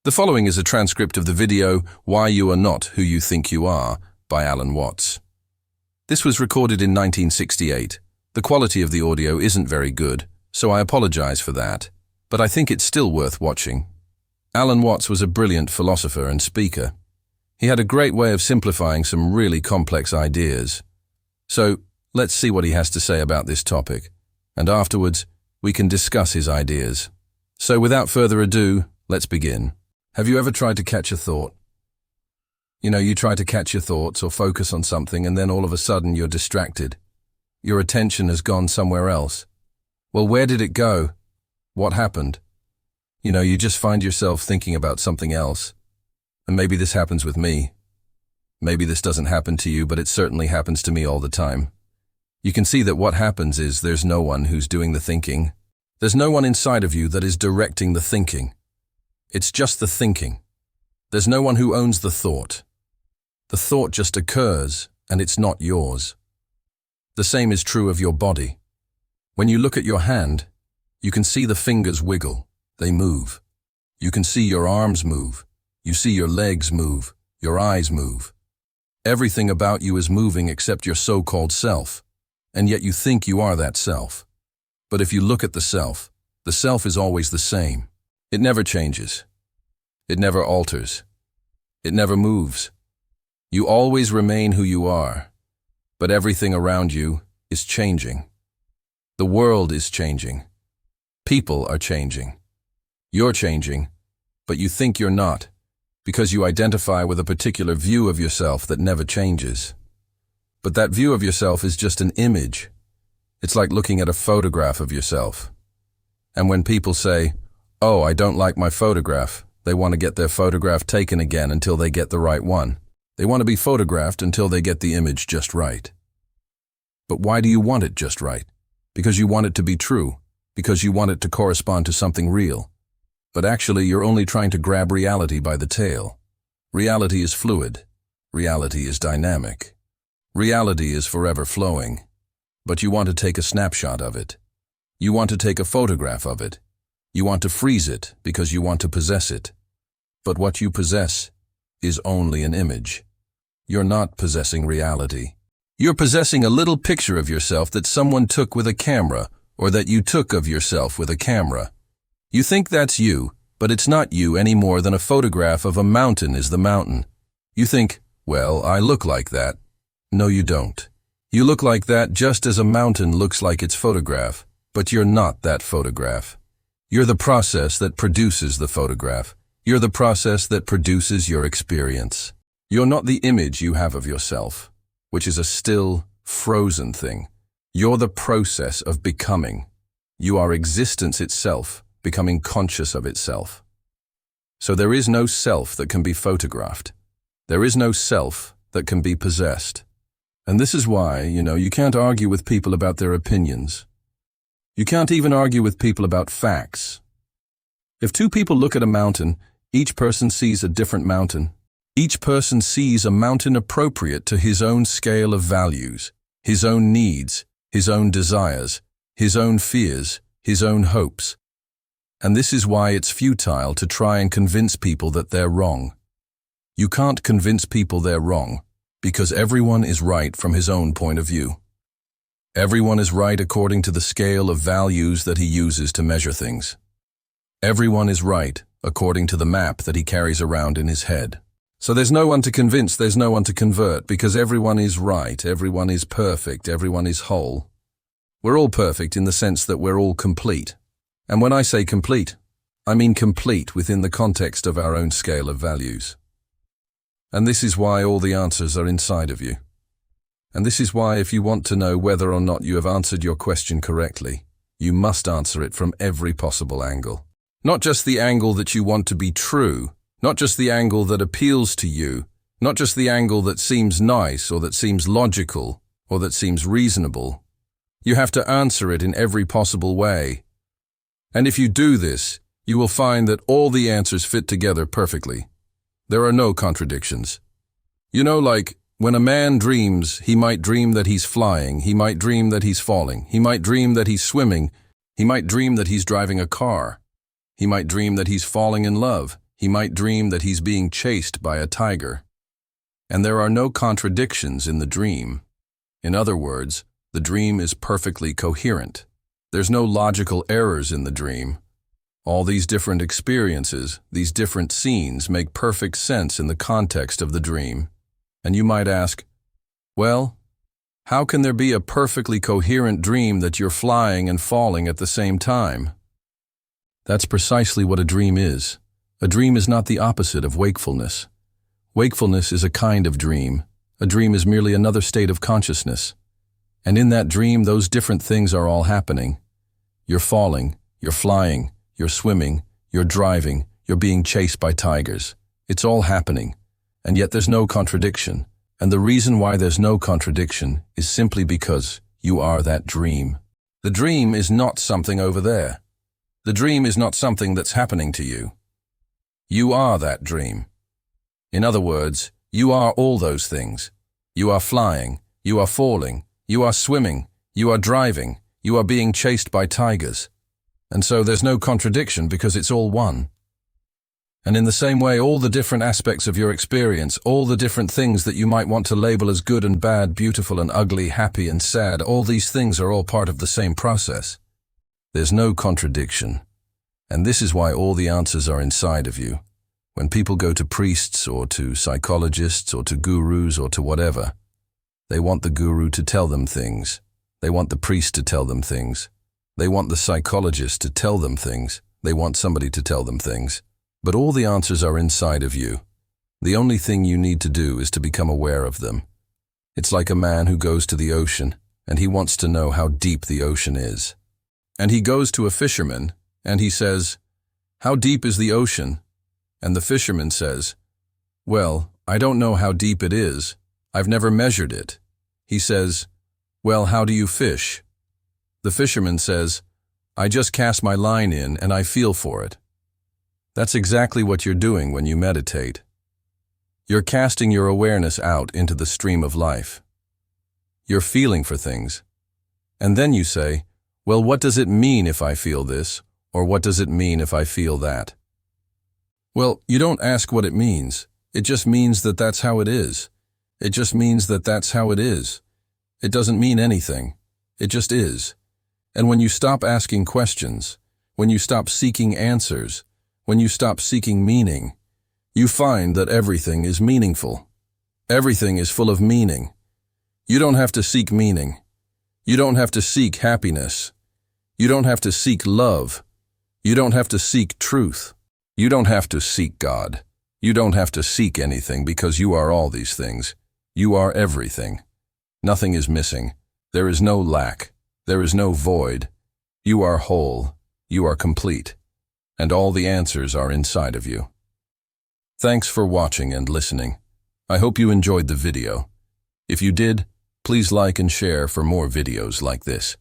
The following is a transcript of the video, Why You Are Not Who You Think You Are, by Alan Watts. This was recorded in 1968. The quality of the audio isn't very good, so I apologize for that, but I think it's still worth watching. Alan Watts was a brilliant philosopher and speaker. He had a great way of simplifying some really complex ideas. So, let's see what he has to say about this topic, and afterwards, we can discuss his ideas. So without further ado, let's begin. Have you ever tried to catch a thought? You try to catch your thoughts or focus on something and then all of a sudden you're distracted. Your attention has gone somewhere else. Well, where did it go? What happened? You just find yourself thinking about something else. And maybe this happens with me. Maybe this doesn't happen to you, but it certainly happens to me all the time. You can see that what happens is there's no one who's doing the thinking. There's no one inside of you that is directing the thinking. It's just the thinking. There's no one who owns the thought. The thought just occurs, and it's not yours. The same is true of your body. When you look at your hand, you can see the fingers wiggle. They move. You can see your arms move. You see your legs move. Your eyes move. Everything about you is moving except your so-called self, and yet you think you are that self. But if you look at the self is always the same. It never changes. It never alters. It never moves. You always remain who you are, but everything around you is changing. The world is changing. People are changing. You're changing, but you think you're not, because you identify with a particular view of yourself that never changes. But that view of yourself is just an image. It's like looking at a photograph of yourself. And when people say, "Oh, I don't like my photograph," they want to get their photograph taken again until they get the right one. They want to be photographed until they get the image just right. But why do you want it just right? Because you want it to be true, because you want it to correspond to something real. But actually, you're only trying to grab reality by the tail. Reality is fluid. Reality is dynamic. Reality is forever flowing. But you want to take a snapshot of it. You want to take a photograph of it. You want to freeze it because you want to possess it. But what you possess is only an image. You're not possessing reality. You're possessing a little picture of yourself that someone took with a camera, or that you took of yourself with a camera. You think that's you, but it's not you any more than a photograph of a mountain is the mountain. You think, well, I look like that. No, you don't. You look like that just as a mountain looks like its photograph, but you're not that photograph. You're the process that produces the photograph. You're the process that produces your experience. You're not the image you have of yourself, which is a still, frozen thing. You're the process of becoming. You are existence itself, becoming conscious of itself. So there is no self that can be photographed. There is no self that can be possessed. And this is why, you can't argue with people about their opinions. You can't even argue with people about facts. If two people look at a mountain, each person sees a different mountain. Each person sees a mountain appropriate to his own scale of values, his own needs, his own desires, his own fears, his own hopes. And this is why it's futile to try and convince people that they're wrong. You can't convince people they're wrong, because everyone is right from his own point of view. Everyone is right according to the scale of values that he uses to measure things. Everyone is right according to the map that he carries around in his head. So there's no one to convince, there's no one to convert, because everyone is right, everyone is perfect, everyone is whole. We're all perfect in the sense that we're all complete. And when I say complete, I mean complete within the context of our own scale of values. And this is why all the answers are inside of you. And this is why if you want to know whether or not you have answered your question correctly, you must answer it from every possible angle. Not just the angle that you want to be true, not just the angle that appeals to you, not just the angle that seems nice or that seems logical or that seems reasonable. You have to answer it in every possible way. And if you do this, you will find that all the answers fit together perfectly. There are no contradictions. Like, when a man dreams, he might dream that he's flying, he might dream that he's falling, he might dream that he's swimming, he might dream that he's driving a car, he might dream that he's falling in love, he might dream that he's being chased by a tiger. And there are no contradictions in the dream. In other words, the dream is perfectly coherent. There's no logical errors in the dream. All these different experiences, these different scenes make perfect sense in the context of the dream. And you might ask, well, how can there be a perfectly coherent dream that you're flying and falling at the same time? That's precisely what a dream is. A dream is not the opposite of wakefulness. Wakefulness is a kind of dream. A dream is merely another state of consciousness. And in that dream, those different things are all happening. You're falling, you're flying, you're swimming, you're driving, you're being chased by tigers. It's all happening. And yet there's no contradiction. And the reason why there's no contradiction is simply because you are that dream. The dream is not something over there. The dream is not something that's happening to you. You are that dream. In other words, you are all those things. You are flying, you are falling, you are swimming, you are driving, you are being chased by tigers. And so there's no contradiction because it's all one. And in the same way, all the different aspects of your experience, all the different things that you might want to label as good and bad, beautiful and ugly, happy and sad, all these things are all part of the same process. There's no contradiction. And this is why all the answers are inside of you. When people go to priests or to psychologists or to gurus or to whatever, they want the guru to tell them things. They want the priest to tell them things. They want the psychologist to tell them things. They want somebody to tell them things. But all the answers are inside of you. The only thing you need to do is to become aware of them. It's like a man who goes to the ocean and he wants to know how deep the ocean is. And he goes to a fisherman and he says, "How deep is the ocean?" And the fisherman says, "Well, I don't know how deep it is. I've never measured it." He says, "Well, how do you fish?" The fisherman says, "I just cast my line in and I feel for it." That's exactly what you're doing when you meditate. You're casting your awareness out into the stream of life. You're feeling for things. And then you say, well, what does it mean if I feel this? Or what does it mean if I feel that? Well, you don't ask what it means. It just means that that's how it is. It just means that that's how it is. It doesn't mean anything. It just is. And when you stop asking questions, when you stop seeking answers, when you stop seeking meaning, you find that everything is meaningful. Everything is full of meaning. You don't have to seek meaning. You don't have to seek happiness. You don't have to seek love. You don't have to seek truth. You don't have to seek God. You don't have to seek anything because you are all these things. You are everything. Nothing is missing. There is no lack. There is no void. You are whole. You are complete. And all the answers are inside of you. Thanks for watching and listening. I hope you enjoyed the video. If you did, please like and share for more videos like this.